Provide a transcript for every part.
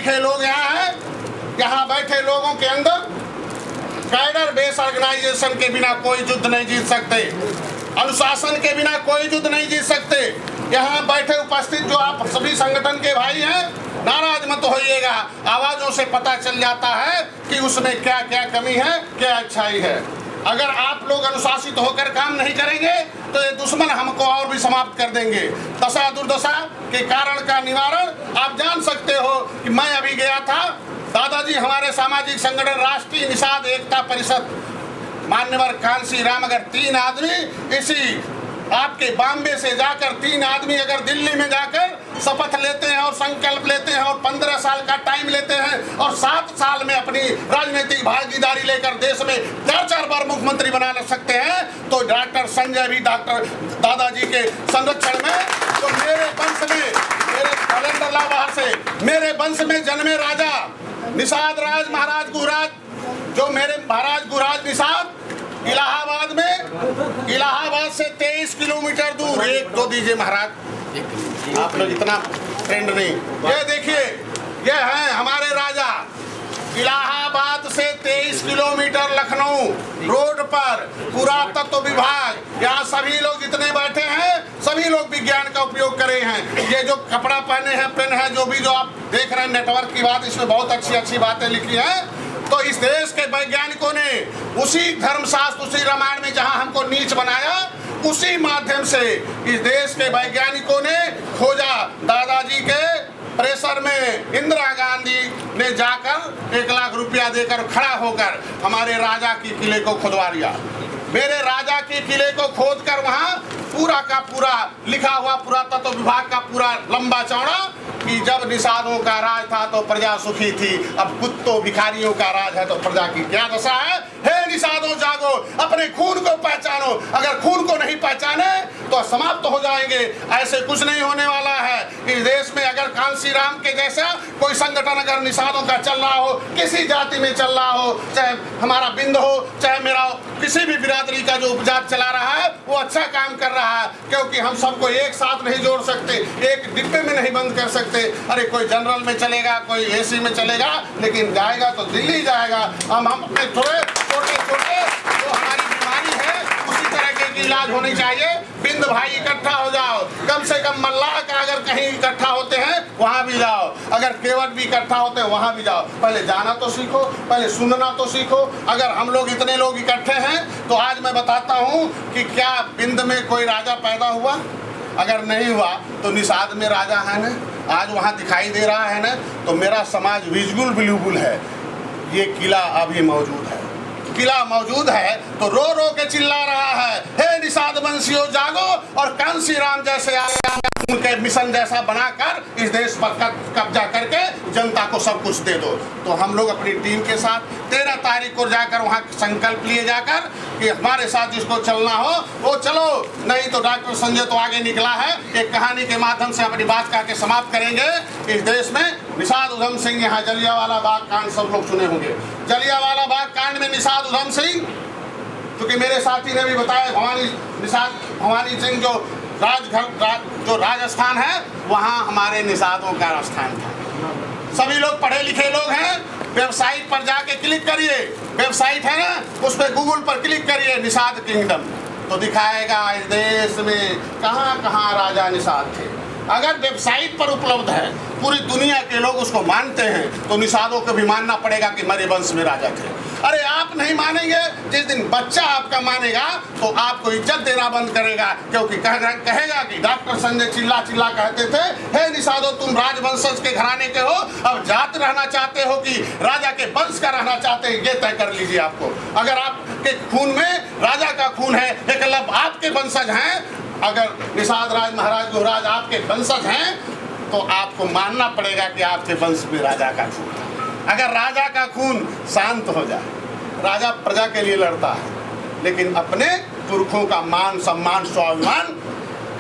लिखे लोग यहाँ हैं। यहाँ बैठे लोगों के अंदर कैडर बेस ऑर्गेनाइजेशन के बिना कोई युद्ध नहीं जीत सकते, अनुशासन के बिना कोई युद्ध नहीं जीत सकते। यहाँ बैठे उपस्थित जो आप सभी संगठन के भाई हैं, नाराज मत होइएगा, आवाजों से पता चल जाता है कि उसमें क्या क्या कमी है, क्या अच्छाई है। अगर आप लोग अनुशासित होकर काम नहीं करेंगे तो ये दुश्मन हमको और भी समाप्त कर देंगे। दशा दुर्दशा के कारण का निवारण आप जान सकते हो कि मैं अभी गया था, दादाजी हमारे सामाजिक संगठन राष्ट्रीय निषाद एकता परिषद मान्यवर कांसी राम, अगर 3 आदमी इसी आपके बॉम्बे से जाकर 3 आदमी अगर दिल्ली में जाकर शपथ लेते हैं और संकल्प लेते हैं और 15 साल का टाइम लेते हैं और 7 साल में अपनी राजनीतिक भागीदारी लेकर देश में 4 बार मुख्यमंत्री बना सकते हैं, तो डॉक्टर संजय भी डॉक्टर दादाजी के संरक्षण में, तो मेरे वंश में, मेरे कैलेंडर ला बाहर से, मेरे वंश में जन्मे राजा निषाद राज महाराज गुहराज, जो मेरे महाराज गुहराज निषाद इलाहाबाद में, इलाहाबाद से 23 किलोमीटर दूर, एक दो दीजिए महाराज, आप लोग इतना ट्रेंड नहीं। ये देखिए, ये हैं हमारे राजा, इलाहाबाद से 23 किलोमीटर लखनऊ रोड पर, पुरातत्व विभाग, यहाँ सभी लोग जितने बैठे हैं सभी लोग विज्ञान का उपयोग करे हैं। ये जो कपड़ा पहने हैं, पेन है, जो भी जो आप देख रहे हैं नेटवर्क की बात, इसमें बहुत अच्छी अच्छी बातें लिखी हैं। तो इस देश के वैज्ञानिकों ने उसी धर्मशास्त्र, उसी रामायण में जहां हमको नीच बनाया, उसी माध्यम से इस देश के वैज्ञानिकों ने खोजा। दादाजी के प्रेशर में इंदिरा गांधी ने जाकर 1 लाख रुपया देकर खड़ा होकर हमारे राजा की किले को खुदवा लिया। मेरे राजा के किले को खोदकर वहां पूरा का पूरा लिखा हुआ, पुरातत्व विभाग का पूरा लंबा चौड़ा, कि जब निषादों का राज था तो प्रजा सुखी थी, अब कुत्तों भिखारियों का राज है तो प्रजा की क्या दशा है। हे निषादों जागो, अपने खून को पहचानो, अगर खून को नहीं पहचाने तो समाप्त हो जाएंगे। ऐसे कुछ नहीं होने वाला है इस देश में। अगर कांसी राम के जैसा कोई संगठन अगर निषादों का चल रहा हो, किसी जाति में चल रहा हो, चाहे हमारा बिंद हो, चाहे मेरा किसी भी बिरादरी का जो उपजात चला रहा है, वो अच्छा काम कर रहा है, क्योंकि हम सबको एक साथ नहीं जोड़ सकते, एक डिब्बे में नहीं बंद कर सकते। अरे कोई जनरल में चलेगा, कोई एसी में चलेगा, लेकिन जाएगा तो दिल्ली जाएगा। हम अपने थोड़े छोटे छोटे जो हमारी बीमारी है उसी तरह की इलाज होनी चाहिए। बिंद भाई इकट्ठा हो जाओ, कम से कम मल्लाह का अगर कहीं इकट्ठा होते हैं वहां भी जाओ, अगर केवट भी इकट्ठा होते हैं वहां भी जाओ। पहले जाना तो सीखो, पहले सुनना तो सीखो। अगर हम लोग इतने लोग इकट्ठे हैं तो आज मैं बताता हूं कि क्या बिंद में कोई राजा पैदा हुआ? अगर नहीं हुआ तो निषाद में राजा है ना, आज वहाँ दिखाई दे रहा है ना। तो मेरा समाज विजुअल बिल्कुल है, ये किला अभी मौजूद है, किला मौजूद है तो रो रो के चिल्ला रहा है, हे निषाद वंशियों जागो, और कांसी राम जैसे उनके मिशन जैसा बनाकर इस देश पर कब्जा करके जनता को सब कुछ दे दो। तो हम लोग अपनी टीम के साथ 13 तारीख को जाकर वहाँ संकल्प लिए जाकर कि हमारे साथ जिसको चलना हो वो चलो, नहीं तो डॉक्टर संजय तो आगे निकला है, एक कहानी के माध्यम से अपनी बात कह के समाप्त करेंगे। इस देश में निषाद उधम सिंह, यहाँ जलियांवाला बाग कांड सब लोग सुने होंगे, जलियांवाला बाग कांड में निषाद उधम सिंह, क्योंकि मेरे साथी ने भी बताया, भवानी सिंह जो जो राजस्थान है वहाँ हमारे निषादों का स्थान था। सभी लोग पढ़े लिखे लोग हैं, वेबसाइट पर जाके क्लिक करिए, वेबसाइट है ना, उस पर गूगल पर क्लिक करिए निषाद किंगडम, तो दिखाएगा इस देश में कहाँ कहाँ राजा निषाद थे। अगर वेबसाइट पर उपलब्ध है, पूरी दुनिया के लोग उसको मानते हैं, तो निषादों को भी मानना पड़ेगा कि मेरे वंश में राजा थे। अरे आप नहीं मानेंगे, जिस दिन बच्चा आपका मानेगा तो आपको इज्जत देना बंद करेगा, क्योंकि कहेगा कि डॉक्टर संजय चिल्ला चिल्ला कहते थे, हे निषादों तुम राजवंशज के घराने के हो, अब जात रहना चाहते हो कि राजा के वंश का रहना चाहते हैं, ये तय कर लीजिए। आपको अगर आपके खून में राजा का खून है, एकलव्य आपके वंशज हैं, अगर निषाद राज महाराज गुहराज आपके वंशज हैं, तो आपको मानना पड़ेगा कि आपके वंश में राजा का खून है। अगर राजा का खून शांत हो जाए, राजा प्रजा के लिए लड़ता है, लेकिन अपने पुरखों का मान सम्मान स्वाभिमान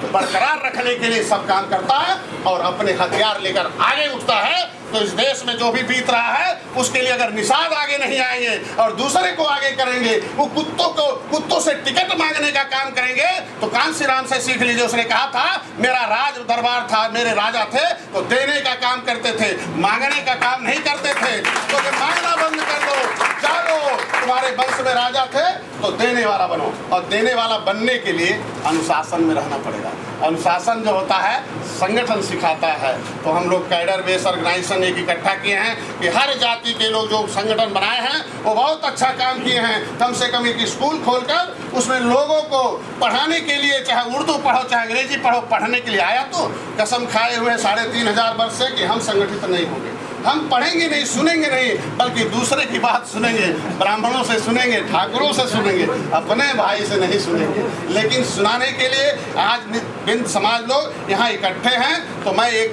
बरकरार रखने के लिए सब काम करता है और अपने हथियार लेकर आगे उठता है। तो इस देश में जो भी बीत रहा है उसके लिए अगर निषाद आगे नहीं आएंगे और दूसरे को आगे करेंगे, वो कुत्तों से टिकट मांगने का काम करेंगे, तो कांसी राम से सीख लीजिए। उसने कहा था मेरा राज दरबार था, मेरे राजा थे तो देने का काम करते थे, मांगने का काम नहीं करते थे। तो मांगना बंद कर दो, जागो, तुम्हारे वंश में राजा थे तो देने वाला बनो, और देने वाला बनने के लिए अनुशासन में रहना पड़ेगा। अनुशासन जो होता है संगठन सिखाता है। तो हम लोग कैडर बेस ऑर्गेनाइजेशन एक इकट्ठा किए हैं कि हर जाति के लोग जो संगठन बनाए हैं वो बहुत अच्छा काम किए हैं। कम से कम एक स्कूल खोलकर उसमें लोगों को पढ़ाने के लिए, चाहे उर्दू पढ़ो चाहे अंग्रेजी पढ़ो, पढ़ने के लिए आया। तो कसम खाए हुए 3500 वर्ष से कि हम संगठित नहीं होंगे, हम पढ़ेंगे नहीं, सुनेंगे नहीं, बल्कि दूसरे की बात सुनेंगे, ब्राह्मणों से सुनेंगे, ठाकुरों से सुनेंगे, अपने भाई से नहीं सुनेंगे। लेकिन सुनाने के लिए आज बिंद समाज लोग यहाँ इकट्ठे हैं। तो मैं एक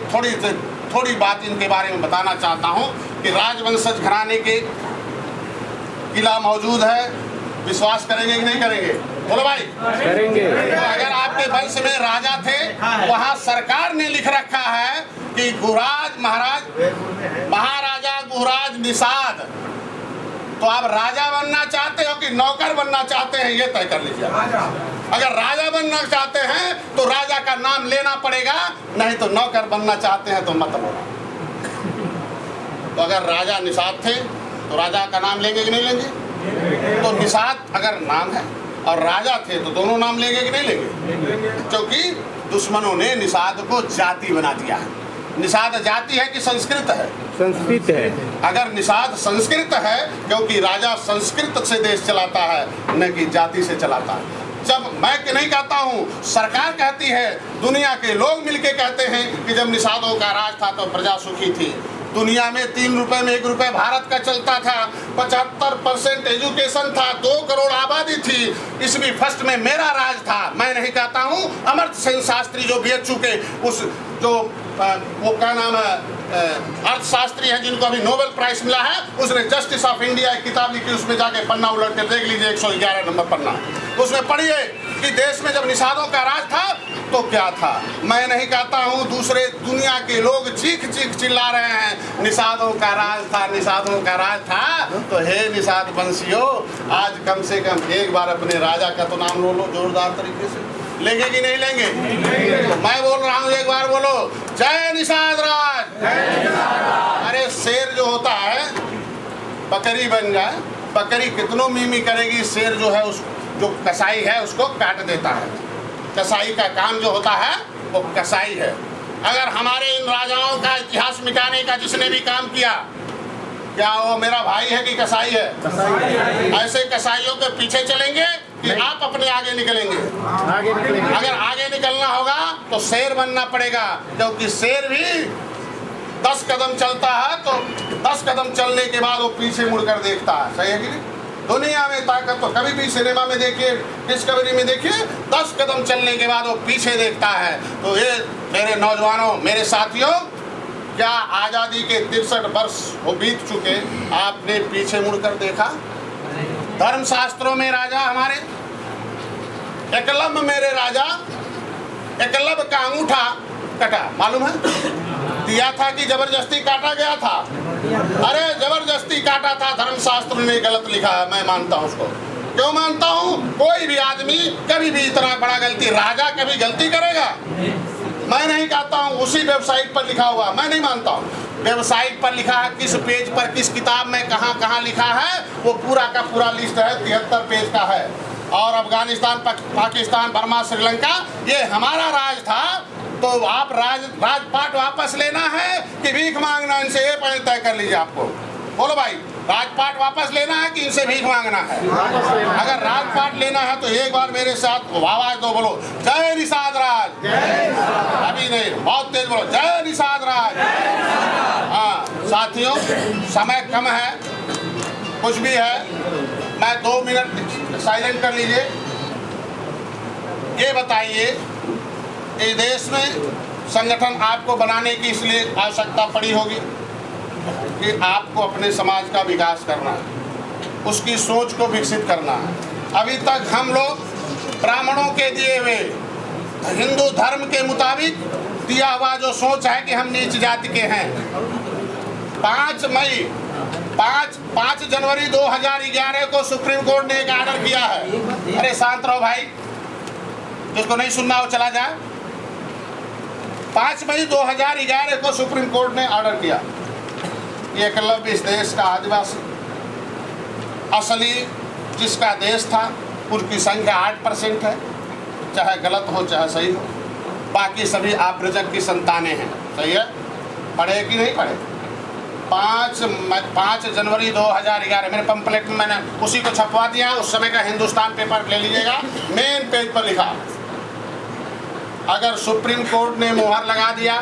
थोड़ी बात इनके बारे में बताना चाहता हूँ कि राजवंशज घराने के किला मौजूद है। विश्वास करेंगे कि नहीं करेंगे? बोलो भाई, करेंगे। अगर आपके वंश में राजा थे, वहाँ सरकार ने लिख रखा है कि महाराजा गुहराज निषाद। तो आप राजा बनना चाहते हो कि नौकर बनना चाहते हैं, ये तय कर लीजिए। अगर राजा बनना चाहते हैं तो राजा का नाम लेना पड़ेगा, नहीं तो नौकर बनना चाहते हैं तो मत बोलो। तो अगर राजा निषाद थे तो राजा का नाम लेंगे कि नहीं लेंगे? तो निषाद अगर नाम है और राजा थे तो दोनों नाम लेंगे कि नहीं लेंगे? क्योंकि दुश्मनों ने निषाद को जाति बना दिया है। निषाद जाति है कि संस्कृत है? संस्कृत है। अगर निषाद संस्कृत है, क्योंकि राजा संस्कृत से देश चलाता है, न कि जाति से चलाता है। जब मैं नहीं कहता हूँ, सरकार कहती है, दुनिया के लोग मिलके कहते हैं कि जब निषादों का राज था तो प्रजा सुखी थी। दुनिया में 3 रुपए में 1 रुपए भारत का चलता था, 75% एजुकेशन था, 2 करोड़ आबादी थी। इसमें फर्स्ट में मेरा राज था। मैं नहीं कहता हूँ, अमर्त्य सेन शास्त्री जो बीत चुके, उस जो वो क्या नाम है, अर्थशास्त्री हैं जिनको अभी नोबेल प्राइज मिला है, उसने जस्टिस ऑफ इंडिया एक किताब लिखी, उसमें जाके पन्ना उलट के देख लीजिए, 111 नंबर पन्ना। उसमें पढ़िए कि देश में जब निषादों का राज था तो क्या था। मैं नहीं कहता हूँ, दूसरे दुनिया के लोग चीख चीख चिल्ला रहे हैं निषादों का राज था, निषादों का राज था। तो हे निषाद वंशियों, आज कम से कम एक बार अपने राजा का तो नाम लो जोरदार तरीके से। लेंगे कि नहीं लेंगे? तो मैं बोल रहा हूँ, एक बार बोलो, जय निषाद राज। अरे शेर जो होता है बकरी बन जाए, बकरी कितनों मीमी करेगी, शेर जो है उस जो कसाई है उसको काट देता है। कसाई का काम जो होता है वो कसाई है। अगर हमारे इन राजाओं का इतिहास मिटाने का जिसने भी काम किया, क्या वो मेरा भाई है कि कसाई है? ऐसे कसाईयों के पीछे चलेंगे कि आप अपने आगे निकलेंगे? अगर आगे निकलना होगा तो शेर बनना पड़ेगा, क्योंकि शेर भी 10 कदम चलता है तो 10 कदम चलने के बाद वो पीछे मुड़कर देखता है। सही है कि नहीं? दुनिया में ताकत तो कभी भी सिनेमा में देखिए, डिस्कवरी में देखिए, 10 कदम चलने के बाद वो पीछे देखता है। तो ये मेरे नौजवानों, मेरे साथियों, क्या आज़ादी के 63 वर्ष वो बीत चुके, आपने पीछे मुड़कर देखा? धर्मशास्त्रों में राजा हमारे एकलव्य, मेरे राजा एकलव्य का अंगूठा कटा, मालूम है? दिया था कि जबरदस्ती काटा गया था? अरे जबरदस्ती काटा था। धर्मशास्त्र ने गलत लिखा है, मैं मानता हूँ उसको। क्यों मानता हूँ? कोई भी आदमी कभी भी इतना बड़ा गलती, राजा कभी गलती करेगा? मैं नहीं कहता हूँ, उसी वेबसाइट पर लिखा हुआ, मैं नहीं मानता हूँ। वेबसाइट पर लिखा है, किस पेज पर, किस किताब में कहाँ कहाँ लिखा है, वो पूरा का पूरा लिस्ट है, 73 पेज का है। और अफगानिस्तान, पाकिस्तान, बर्मा, श्रीलंका, ये हमारा राज था। तो आप राजपाट वापस लेना है कि भीख मांगना? इनसे ये पहले तय कर लीजिए। आपको बोलो भाई, राजपाट वापस लेना है कि इनसे भीख मांगना है? अगर राजपाट लेना है तो एक बार मेरे साथ आवाज दो, बोलो जय निषाद राज। अभी नहीं, बहुत तेज बोलो, जय निषाद राज। हाँ साथियों, समय कम है, कुछ भी है, मैं 2 मिनट साइलेंट कर लीजिए। ये बताइए, इस देश में संगठन आपको बनाने की इसलिए आवश्यकता पड़ी होगी कि आपको अपने समाज का विकास करना है, उसकी सोच को विकसित करना है। अभी तक हम लोग ब्राह्मणों के दिए हुए हिंदू धर्म के मुताबिक दिया हुआ जो सोच है कि हम नीच जाति के हैं, 5 जनवरी 2011 को सुप्रीम कोर्ट ने एक ऑर्डर किया है। अरे शांत रहो भाई, जिसको नहीं सुनना वो चला जाए। 5 मई 2011 को सुप्रीम कोर्ट ने ऑर्डर किया, ये एकलव्य इस देश का आदिवासी असली जिसका देश था, उनकी संख्या 8% है, चाहे गलत हो चाहे सही हो, बाकी सभी आव्रजक की संतानें हैं। सही है, पढ़े कि नहीं पढ़े? 5 जनवरी 2011 मेरे पंपलेट में मैंने उसी को छपवा दिया, उस समय का हिंदुस्तान पेपर ले लीजिएगा, मेन पेज पर लिखा, अगर सुप्रीम कोर्ट ने मुहर लगा दिया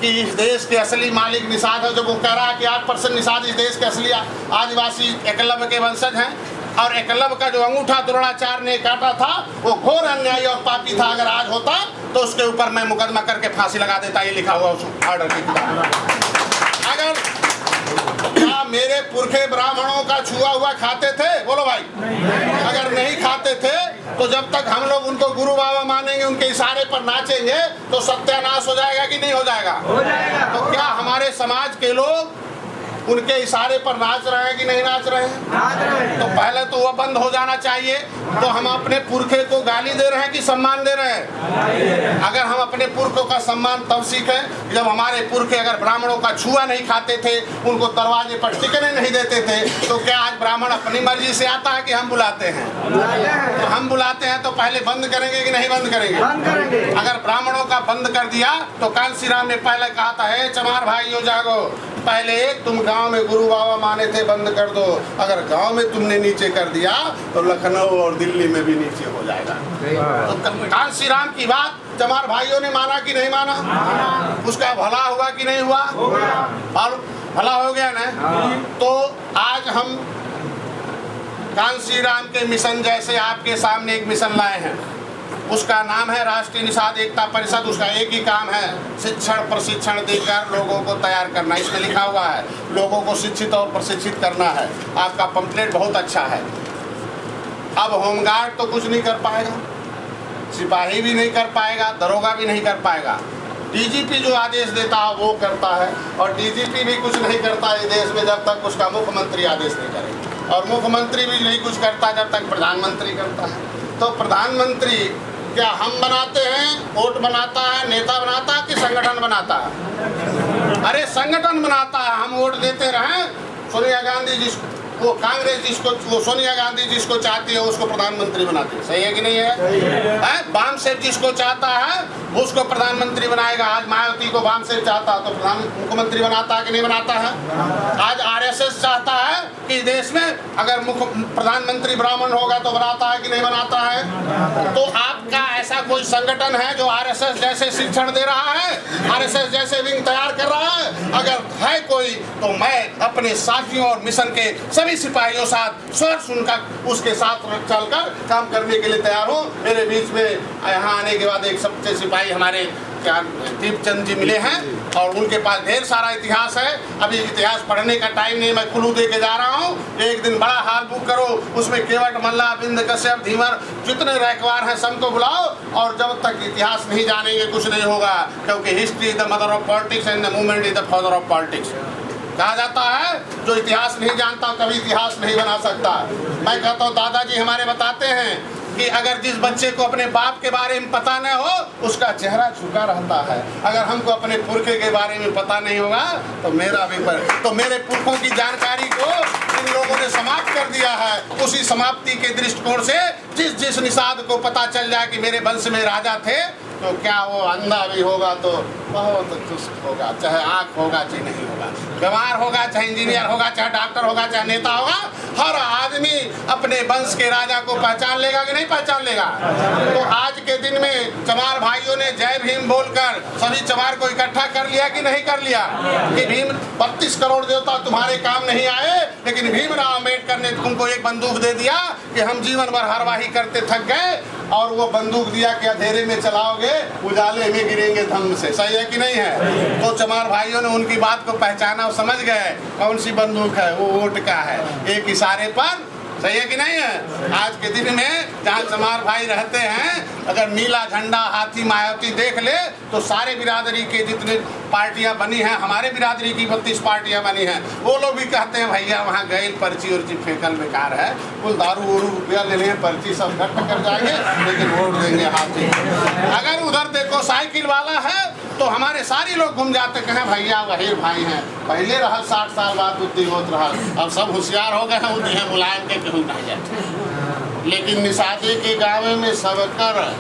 कि इस देश के असली मालिक निषाद है, जब वो कह रहा है कि 8% निषाद इस देश के असली आदिवासी एकलव्य के वंशज हैं, और एकलव्य का जो अंगूठा द्रोणाचार्य ने काटा था वो घोर अन्यायी और पापी था, अगर आज होता तो उसके ऊपर मैं मुकदमा करके फांसी लगा देता, ये लिखा हुआ उस ऑर्डर की किताब। अगर क्या मेरे पुरखे ब्राह्मणों का छुआ हुआ खाते थे? बोलो भाई। अगर नहीं खाते थे तो जब तक हम लोग उनको गुरु बाबा मानेंगे, उनके इशारे पर नाचेंगे, तो सत्यानाश हो जाएगा कि नहीं हो जाएगा? हो जाएगा। तो क्या हमारे समाज के लोग उनके इशारे पर नाच रहे हैं कि नहीं नाच रहे हैं? नाच रहे हैं। तो पहले तो वह बंद हो जाना चाहिए। तो हम अपने पुरखे को गाली दे रहे हैं कि सम्मान दे रहे हैं? अगर हम अपने पुरखों का सम्मान तब सीखें जब हमारे पुरखे अगर ब्राह्मणों का छुआ नहीं खाते थे, उनको दरवाजे पर टिकने नहीं देते थे, तो क्या आज ब्राह्मण अपनी मर्जी से आता है कि हम बुलाते हैं? तो हम बुलाते हैं तो पहले बंद करेंगे कि नहीं बंद करेंगे? बंद करेंगे। अगर ब्राह्मणों का बंद कर दिया तो कांसी राम ने पहले कहा था, हे चमार भाइयों जागो, पहले तुम गांव में गुरु बाबा माने थे, बंद कर दो। अगर गांव में तुमने नीचे कर दिया तो लखनऊ और दिल्ली में भी नीचे हो जाएगा। तो कांसी राम की बात चमार भाइयों ने माना कि नहीं माना? उसका भला हुआ कि नहीं हुआ? भला हो गया ना। तो आज हम कांसी राम के मिशन जैसे आपके सामने एक मिशन लाए हैं, उसका नाम है राष्ट्रीय निषाद एकता परिषद। उसका एक ही काम है, शिक्षण प्रशिक्षण देकर लोगों को तैयार करना। इसमें लिखा हुआ है लोगों को शिक्षित और प्रशिक्षित करना है। आपका पंपलेट बहुत अच्छा है। अब होमगार्ड तो कुछ नहीं कर पाएगा, सिपाही भी नहीं कर पाएगा, दरोगा भी नहीं कर पाएगा। डीजीपी जो आदेश देता है वो करता है, और डीजीपी भी कुछ नहीं करता इस देश में जब तक उसका मुख्यमंत्री आदेश नहीं करे, और मुख्यमंत्री भी नहीं कुछ करता जब तक प्रधानमंत्री करता है। तो प्रधानमंत्री क्या हम बनाते हैं, वोट बनाता है, नेता बनाता है कि संगठन बनाता है? अरे संगठन बनाता है। हम वोट देते रहे, सोनिया गांधी जिसको, वो कांग्रेस जिसको, वो सोनिया गांधी जिसको चाहती है उसको प्रधानमंत्री बनाती है। सही है कि नहीं है? बाम सेठ जिसको चाहता है उसको प्रधानमंत्री बनाएगा। आज मायावती को बाम सेठ चाहता है तो मुख्यमंत्री बनाता है कि नहीं बनाता है? आज आरएसएस चाहता है कि देश में अगर प्रधानमंत्री ब्राह्मण होगा तो बनाता है कि नहीं बनाता है? तो आपका ऐसा कोई संगठन है जो आरएसएस जैसे शिक्षण दे रहा है, आरएसएस जैसे विंग तैयार कर रहा है? अगर है कोई तो मैं अपने साथियों और मिशन के सभी सिपाहियों साथ स्वर सुनकर उसके साथ चलकर काम करने के लिए तैयार हूँ। मेरे बीच में यहाँ आने के बाद एक सबसे सिपाही हमारे दीपचंद जी मिले हैं, और उनके पास ढेर सारा इतिहास है। अभी इतिहास पढ़ने का टाइम नहीं, मैं कुल्लू दे के जा रहा हूँ। एक दिन बड़ा हाल बुक करो, उसमें केवट, मल्ला, बिंद, कश्यप, धीवर, जितने रैकवार हैं सबको बुलाओ, और जब तक इतिहास नहीं जानेंगे कुछ नहीं होगा, क्योंकि history is the mother of politics and the movement is the father of politics. कहा जाता है जो इतिहास नहीं जानता कभी इतिहास नहीं बना सकता। मैं कहता हूँ दादाजी हमारे बताते हैं कि अगर जिस बच्चे को अपने बाप के बारे में पता न हो उसका चेहरा झुका रहता है। अगर हमको अपने पुरखे के बारे में पता नहीं होगा तो मेरा भी तो मेरे पुरखों की जानकारी को इन लोगों ने समाप्त कर दिया है। उसी समाप्ति के दृष्टिकोण से जिस निषाद को पता चल जाए कि मेरे वंश में राजा थे, तो क्या वो अंधा भी होगा तो बहुत चुस्त होगा, चाहे आँख होगा चाहे नहीं होगा, बीमार होगा चाहे इंजीनियर होगा, चाहे डॉक्टर होगा, चाहे नेता होगा, हर आदमी अपने वंश के राजा को पहचान लेगा कि नहीं पहचान लेगा? तो आज के दिन में चमार भाइयों ने जय भीम बोलकर सभी चमार को इकट्ठा कर लिया कि नहीं कर लिया? कि भीम 32 करोड़ देवता तुम्हारे काम नहीं आए, लेकिन भीमराव अम्बेडकर ने तुमको एक बंदूक दे दिया कि हम जीवन भर हरवाही करते थक गए, और वो बंदूक दिया कि अंधेरे में चलाओगे उजाले में गिरेंगे धम्म से। सही है कि नहीं है? तो चमार भाइयों ने उनकी बात को पहचाना और समझ गए कौन सी बंदूक है, वो वोट का है, एक इशारे पर। सही है कि नहीं है? आज के दिन में जहाँ चमार भाई रहते हैं, अगर नीला झंडा हाथी मायावती देख ले तो सारे बिरादरी के जितने पार्टियां बनी हैं, हमारे बिरादरी की 32 पार्टियां बनी हैं, वो लोग भी कहते हैं भैया वहाँ गए पर्ची उर्ची फेंकल बेकार है, कुल दारू वारू रुपया ले लें, पर्ची सब घट कर जाएंगे, लेकिन वोट देंगे हाथी। अगर उधर देखो साइकिल वाला है तो हमारे सारे लोग घूम जाते कहें भैया वही भाई हैं, पहले रहा 60 साल बाद बुद्धि होत रहा, अब सब होशियार हो गए हैं, उन्हें है मुलायम के कहूँ नहीं जाते। लेकिन निषादे के गाँव में सबकर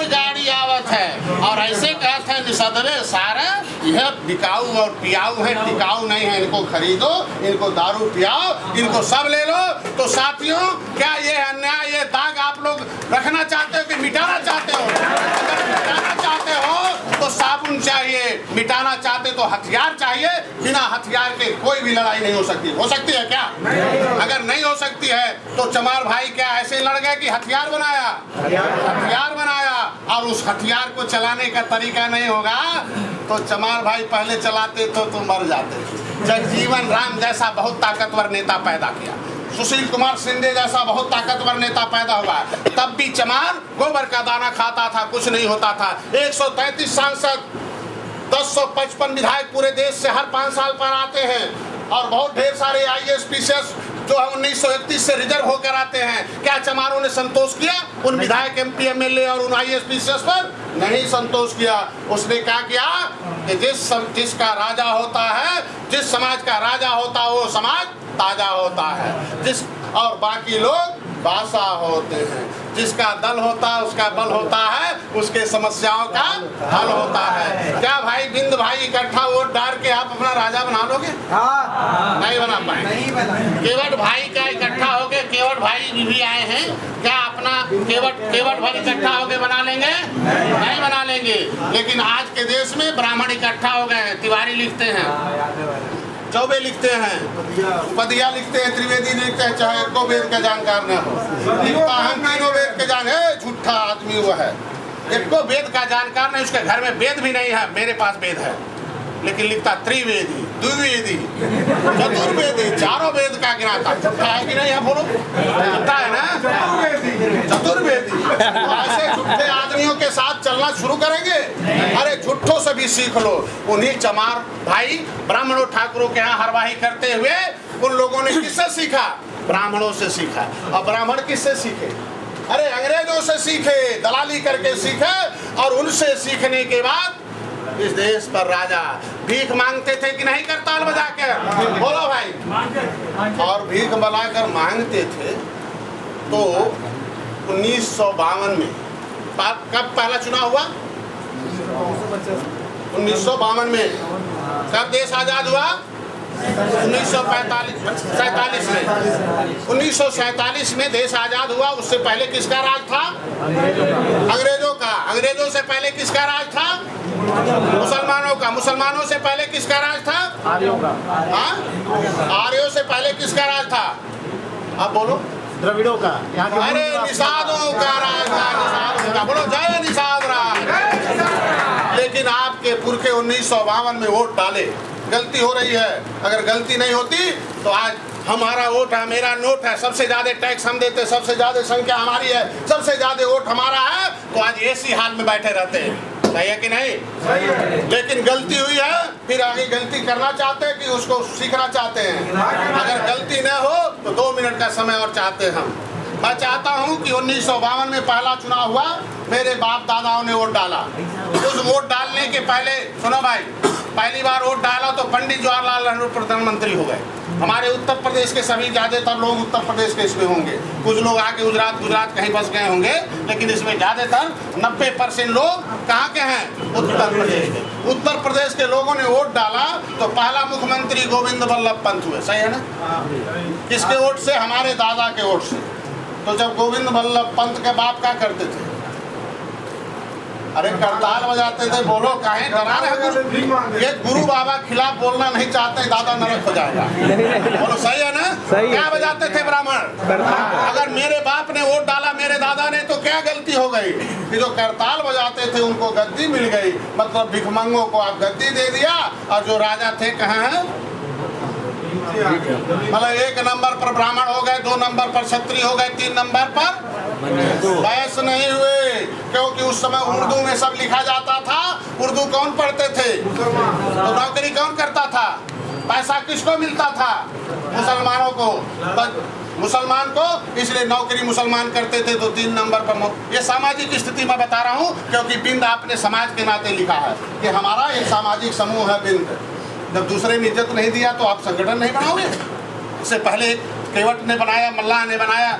गाड़ी आवत है और ऐसे कहते हैं निषादे सारे यह बिकाऊ और पियाऊ है, टिकाऊ नहीं है, इनको खरीदो, इनको दारू पियाओ, इनको सब ले लो। तो साथियों क्या ये अन्याय, ये दाग आप लोग रखना चाहते हो कि मिटाना चाहते हो? अगर मिटाना चाहते हो तो साबुन चाहिए, मिटाना चाहते तो हथियार चाहिए, बिना हथियार के कोई भी लड़ाई नहीं हो सकती। हो सकती है क्या? अगर नहीं हो सकती है तो चमार भाई क्या ऐसे लड़ गए कि हथियार बनाया? हथियार बनाया, और उस हथियार को चलाने का तरीका नहीं होगा तो चमार भाई पहले चलाते तो मर जाते। जगजीवन राम जैसा बहुत ताकतवर नेता पैदा किया, सुशील कुमार शिंदे जैसा बहुत ताकतवर नेता पैदा हुआ, तब भी चमार गोबर का दाना खाता था, कुछ नहीं होता था। 133 सांसद, 1055 विधायक पूरे देश से हर 5 साल पर आते हैं, और बहुत ढेर सारे IAS PCS जो 1931 से रिजर्व होकर आते हैं। क्या चमारों ने संतोष किया उन विधायक, MP, MLA और उन IAS PCS पर? नहीं संतोष किया। उसने क्या किया कि जिसका राजा होता है, जिस समाज का राजा होता है वो समाज ताजा होता है, और बाकी लोग बासा होते हैं। जिसका दल होता है, उसका बल होता है, उसके समस्याओं का हल होता है। क्या भाई बिंद भाई इकट्ठा वोट डाल के आप अपना राजा बना लोगे? नहीं बना पाएंगे। केवट भाई का इकट्ठा हो गए, केवट भाई भी आए हैं, क्या अपना केवट भाई इकट्ठा हो गए बना लेंगे? नहीं बना लेंगे। लेकिन आज के देश में ब्राह्मण इकट्ठा हो गए हैं, तिवारी लिखते हैं, चौबे लिखते हैं, पदिया लिखते हैं, त्रिवेदी लिखते हैं, चाहे एको वेद का जानकार न हो, लिखता है तीनों वेद के जान है, झूठा आदमी वो है, एको वेद का जानकार नहीं, उसके घर में वेद भी नहीं है, मेरे पास वेद है, लेकिन लिखता त्रिवेदी, द्विवेदी, चतुर्वेदी, चारों वेद का गिनाता। झूठा है कि नहीं है? बोलो, झूठा है ना? चतुर्वेदी। तो ऐसे झूठे आदमियों के साथ चलना शुरू करेंगे? अरे झूठों से भी सीख लो। उन्हीं चमार भाई ब्राह्मणों ठाकुरों के यहाँ हरवाही करते हुए उन लोगों ने किससे सीखा? ब्राह्मणों से सीखा। और ब्राह्मण किससे सीखे? अरे अंग्रेजों से सीखे, दलाली करके सीखे, और उनसे सीखने के बाद इस देश पर राजा भीख मांगते थे कि नहीं करताल बजा के? बोलो भाई। और भीख बनाकर मांगते थे तो 1952 में, कब पहला चुनाव हुआ? 1952 में। कब देश आजाद हुआ? 1947 में। 1947 में देश आजाद हुआ। उससे पहले किसका राज था? अंग्रेजों का। अंग्रेजों से पहले किसका राज था? मुसलमानों का। मुसलमानों से पहले किसका राज था? आर्यों का। आर्यों से पहले किसका राज था? आप बोलो। द्रविड़ों का। अरे निषादों का राज था। बोलो जय निषाद राज। लेकिन आपके पुरखे 1952 में वोट डाले। गलती हो रही है। अगर गलती नहीं होती तो आज हमारा वोट है, मेरा नोट है, सबसे ज्यादा टैक्स हम देते, सबसे ज्यादा संख्या हमारी है, सबसे ज्यादा वोट हमारा है, तो आज ऐसी हाल में बैठे रहते हैं। सही है कि नहीं? सही है। लेकिन गलती हुई है, फिर आगे गलती करना चाहते हैं कि उसको सीखना चाहते हैं? अगर गलती न हो तो 2 मिनट का समय और चाहते हैं हम। मैं चाहता हूं कि 1952 में पहला चुनाव हुआ, मेरे बाप दादाओं ने वोट डाला। उस वोट डालने के पहले, सुनो भाई, पहली बार वोट डाला तो पंडित जवाहरलाल नेहरू प्रधानमंत्री हो गए। हमारे उत्तर प्रदेश के सभी ज्यादातर लोग उत्तर प्रदेश के इसमें होंगे, कुछ लोग आके गुजरात कहीं बस गए होंगे, लेकिन इसमें ज्यादातर 90% लोग कहाँ के हैं? उत्तर प्रदेश के। उत्तर प्रदेश के लोगों ने वोट डाला तो पहला मुख्यमंत्री गोविंद बल्लभ पंत हुए। सही है ना? किसके वोट से? हमारे दादा के वोट से। तो जब गोविंद बल्लभ पंत के बाप क्या करते थे? अरे करताल बजाते थे। बोलो काहे डरा रहे? ये गुरु बाबा खिलाफ बोलना नहीं चाहते, दादा नरक हो जाएगा। बोलो सही है ना? सही क्या बजाते थे ब्राह्मण? अगर मेरे बाप ने वोट डाला मेरे दादा ने, तो क्या गलती हो गई कि जो करताल बजाते थे उनको गद्दी मिल गई। मतलब भिखमंगों को आप गद्दी दे दिया, और जो राजा थे कहाँ हैं? मतलब 1 नंबर पर ब्राह्मण हो गए, 2 नंबर पर क्षत्रिय हो गए, 3 नंबर पर बहस नहीं हुए, क्योंकि उस समय उर्दू में सब लिखा जाता था। उर्दू कौन पढ़ते थे? तो नौकरी कौन करता था? पैसा किसको मिलता था? मुसलमानों को। मुसलमान को, इसलिए नौकरी मुसलमान करते थे। तो 3 नंबर पर ये सामाजिक स्थिति मैं बता रहा हूँ, क्योंकि बिंद आपने समाज के नाते लिखा है कि हमारा एक सामाजिक समूह है बिंद। जब दूसरे ने इज्जत नहीं दिया तो आप संगठन नहीं बनाओगे। इससे पहले केवट ने बनाया, मल्लाह ने बनाया,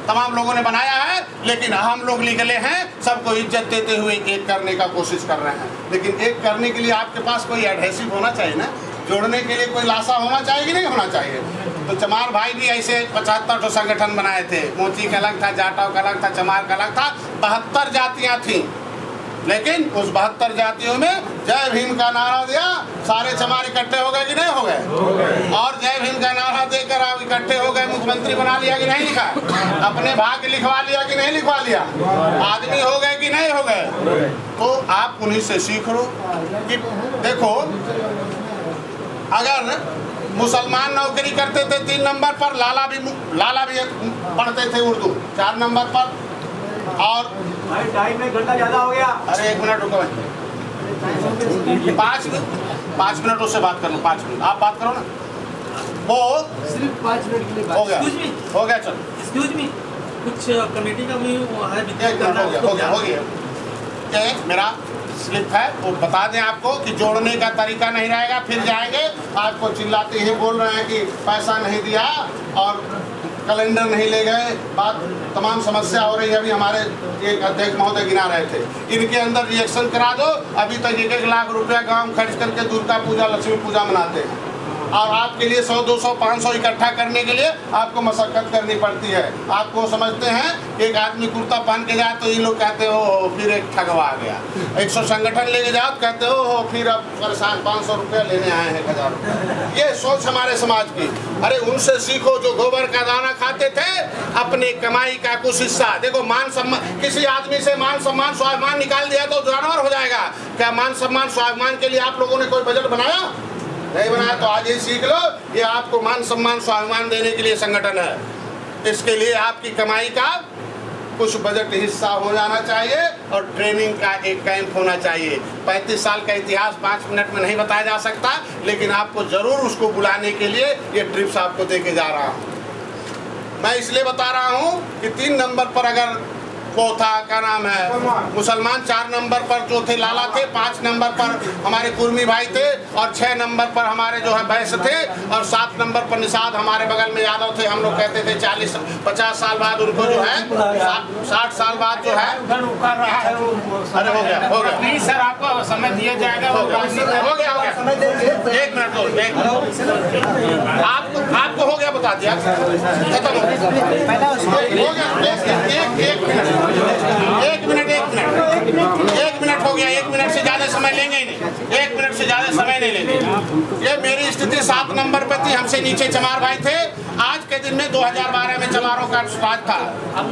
तमाम लोगों ने बनाया है, लेकिन हम लोग निकले हैं सबको इज्जत देते हुए एक करने का कोशिश कर रहे हैं। लेकिन एक करने के लिए आपके पास कोई एडहेसिव होना चाहिए ना, जोड़ने के लिए कोई लाशा होना चाहिए कि नहीं होना चाहिए। तो चमार भाई भी ऐसे 75 संगठन बनाए थे। मोची का अलग था, जाटव का अलग था, चमार का अलग था। 72 जातियाँ थीं, लेकिन उस 72 जातियों में जय भीम का नारा दिया, सारे चमार इकट्ठे हो गए कि नहीं हो गए? और जय भीम का नारा देकर आप इकट्ठे हो गए, मुख्यमंत्री बना लिया कि नहीं लिखा? अपने भाग्य लिखवा लिया कि नहीं लिखवा लिया? आदमी हो गए कि नहीं हो गए? तो आप उन्हीं से सीख लो कि देखो, अगर मुसलमान नौकरी करते थे 3 नंबर पर, लाला भी पढ़ते थे उर्दू 4 नंबर पर। और टाइम में घंटा ज्यादा हो गया। अरे 1 मिनट रुको भाई, 5 मिनट उससे बात कर लो। 5 मिनट आप बात करो ना, वो सिर्फ 5 मिनट के लिए हो गया, हो गया। चलो एक्सक्यूज मी, कुछ कमेटी का भी वो है, हो गया। ये मेरा स्लिप है, वो बता दें आपको कि जोड़ने का तरीका नहीं रहेगा। फिर जाएंगे आपको चिल्लाते ही बोल रहे हैं कि पैसा नहीं दिया और कैलेंडर नहीं ले गए। बात तमाम समस्या हो रही है। अभी हमारे एक अध्यक्ष महोदय गिना रहे थे, इनके अंदर रिएक्शन करा दो। अभी तक 1-1 लाख रुपया गांव खर्च करके दुर्गा पूजा, लक्ष्मी पूजा मनाते हैं, और आपके लिए 100, 200, 500 इकट्ठा करने के लिए आपको मशक्कत करनी पड़ती है। आपको समझते हैं एक आदमी कुर्ता पहन के जाए तो ये लोग कहते हो फिर एक ठगवा आ गया। 100 संगठन लेके जाओ तो कहते हो फिर अब परेशान 500 रुपया लेने आए हैं, 1000 रुपया। ये सोच हमारे समाज की। अरे उनसे सीखो जो गोबर का दाना खाते थे, अपने कमाई का कुछ हिस्सा। देखो मान सम्मान, किसी आदमी से मान सम्मान स्वाभिमान निकाल दिया तो जानवर हो जाएगा क्या? मान सम्मान स्वाभिमान के लिए आप लोगों ने कोई बजट बनाया? नहीं बनाया। तो आज ये सीख लो, ये आपको मान सम्मान स्वाभिमान देने के लिए संगठन है। इसके लिए आपकी कमाई का कुछ बजट हिस्सा हो जाना चाहिए और ट्रेनिंग का एक कैंप होना चाहिए। 35 साल का इतिहास 5 मिनट में नहीं बताया जा सकता, लेकिन आपको जरूर उसको बुलाने के लिए ये ट्रिप्स आपको देके जा रहा हूँ। मैं इसलिए बता रहा हूँ कि 3 नंबर पर अगर वो था, क्या नाम है, मुसलमान, 4 नंबर पर जो थे लाला थे, 5 नंबर पर हमारे कुर्मी भाई थे, और 6 नंबर पर हमारे जो है बैस थे, और 7 नंबर पर निषाद हमारे बगल में यादव थे। हम लोग कहते थे 40-50 साल बाद उनको जो है 60 साल बाद जो है अरे हो गया नहीं सर, आपको समय दिया जाएगा। हो गया 1 मिनट दो, आपको हो गया, बता दिया, खत्म हो गया। 1 मिनट हो गया। 1 मिनट से ज्यादा समय लेंगे ही नहीं, 1 मिनट से ज्यादा समय नहीं लेंगे। ये मेरी स्थिति 7 नंबर पे थी, हमसे नीचे चमार भाई थे। आज के दिन में 2012 में चमारों का राज था,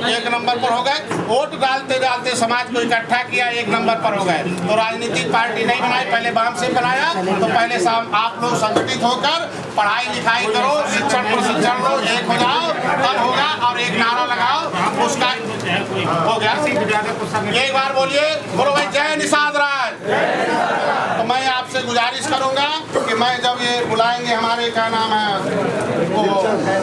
1 नंबर पर हो गए। वोट डालते डालते समाज को इकट्ठा किया, 1 नंबर पर हो गए। तो राजनीतिक पार्टी नहीं बनाई, पहले बाम से बनाया। तो पहले आप लोग संगठित होकर पढ़ाई लिखाई करो, शिक्षण प्रशिक्षण लो, एक हो जाओ, तब होगा। और एक नारा लगाओ, उसका हो गया। एक बार बोलिए, बोलो भाई, जय निषाद राज। तो मैं आपसे गुजारिश करूंगा कि मैं जब ये बुलाएंगे हमारे, क्या नाम है, वो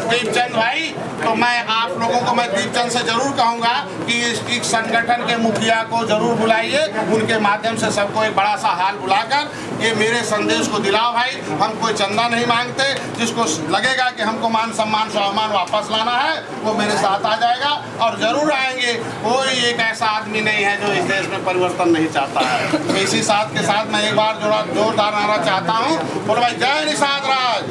दीपचंद भाई, तो मैं आप लोगों को, मैं दीपचंद से जरूर कहूंगा कि इस संगठन के मुखिया को जरूर बुलाइए। उनके माध्यम से सबको एक बड़ा सा हाल बुलाकर ये मेरे संदेश को दिलाओ भाई। हम कोई चंदा नहीं मांगते। जिसको लगेगा कि हमको मान सम्मान स्वाभिमान वापस लाना है, वो मेरे साथ आ जाएगा, और जरूर आएंगे। कोई एक ऐसा आदमी नहीं है जो इस देश में परिवर्तन नहीं चाहता है। इसी साथ के साथ मैं एक बार जोरदार नारा चाहता हूँ, बोलो भाई, जय निषाद राज।